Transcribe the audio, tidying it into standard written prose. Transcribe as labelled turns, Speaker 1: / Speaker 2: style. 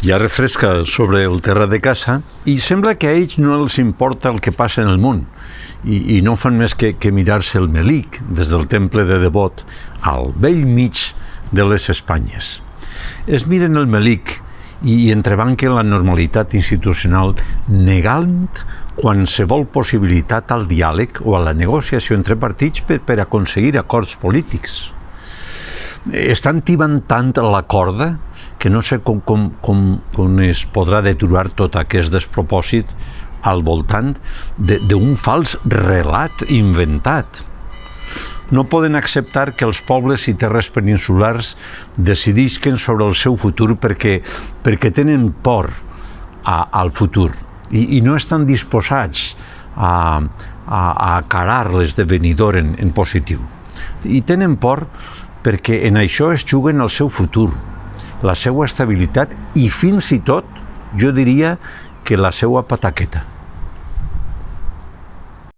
Speaker 1: ja refresca sobre el terra de casa i sembla que a ells no els importa el que passa en el món i no fan més que mirar-se el melic des del temple de Devot al vell mig de les Espanyes. Es miren el melic i entrebanquen la normalitat institucional negant qualsevol possibilitat al diàleg o a la negociació entre partits per aconseguir acords polítics. Estan tibant tant la corda que no sé com es podrà deturar tot aquest despropòsit al voltant d'un fals relat inventat. No poden acceptar que els pobles i terres peninsulars decidisquen sobre el seu futur perquè tenen por al futur i no estan disposats a acarar l'esdevenidor en positiu. I tenen por perquè en això es juguen el seu futur, la seva estabilitat i fins i tot, jo diria, que la seva pataqueta.